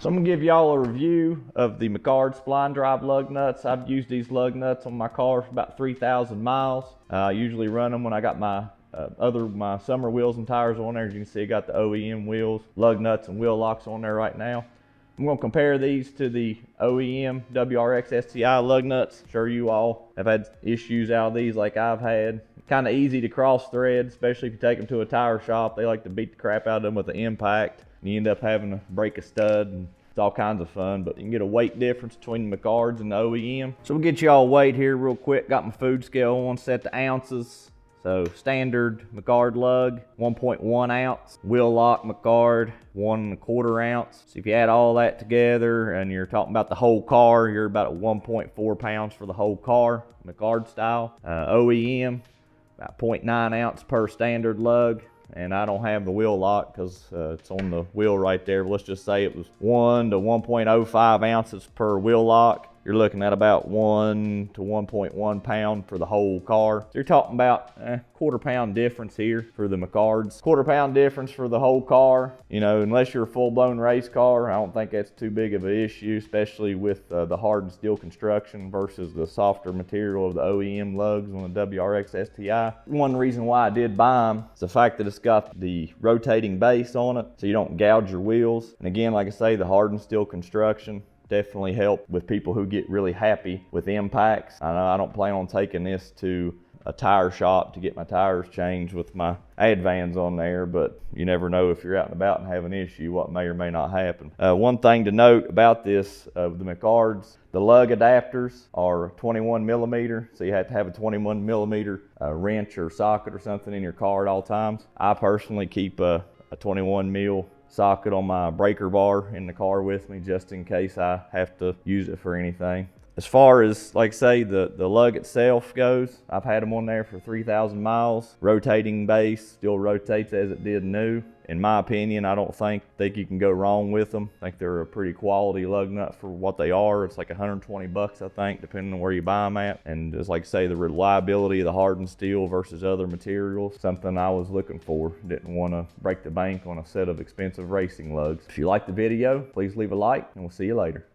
So I'm gonna give y'all a review of the Mcgard Spline drive lug nuts. I've used these lug nuts on my car for about 3,000 miles. I usually run them when I got my my summer wheels and tires on there. As you can see, I got the OEM wheels, lug nuts, and wheel locks on there right now. I'm going to compare these to the OEM WRX STI lug nuts. Sure, you all have had issues out of these like I've had. Kind of easy to cross thread, especially if you take them to a tire shop. They like to beat the crap out of them with the impact, and you end up having to break a stud, and it's all kinds of fun. But you can get a weight difference between the Mcgards and the OEM. So we'll get you all weight here real quick. Got my food scale on, set to ounces. So standard Mcgard lug, 1.1 ounce. Wheel lock Mcgard, 1.25 ounce. So if you add all that together and you're talking about the whole car, you're about at 1.4 pounds for the whole car, Mcgard style. OEM, about 0.9 ounce per standard lug. And I don't have the wheel lock because it's on the wheel right there. But let's just say it was 1 to 1.05 ounces per wheel lock. You're looking at about 1 to 1.1 pound for the whole car. So you're talking about quarter pound difference here for the Mcgards. Quarter pound difference for the whole car. You know, unless you're a full-blown race car, I don't think that's too big of an issue, especially with the hardened steel construction versus the softer material of the OEM lugs on the WRX STI. One reason why I did buy them is the fact that it's got the rotating base on it, so you don't gouge your wheels. And again, like I say, the hardened steel construction definitely help with people who get really happy with impacts. I know I don't plan on taking this to a tire shop to get my tires changed with my Advans on there, but you never know if you're out and about and have an issue, what may or may not happen. One thing to note about this, the Mcgards, the lug adapters are 21 millimeter, so you have to have a 21 millimeter wrench or socket or something in your car at all times. I personally keep a 21 mil socket on my breaker bar in the car with me just in case I have to use it for anything. As far as, like say, the lug itself goes, I've had them on there for 3,000 miles. Rotating base still rotates as it did new. In my opinion, I don't think you can go wrong with them. I think they're a pretty quality lug nut for what they are. It's like 120 bucks, I think, depending on where you buy them at. And just like I say, the reliability of the hardened steel versus other materials, something I was looking for. Didn't want to break the bank on a set of expensive racing lugs. If you liked the video, please leave a like, and we'll see you later.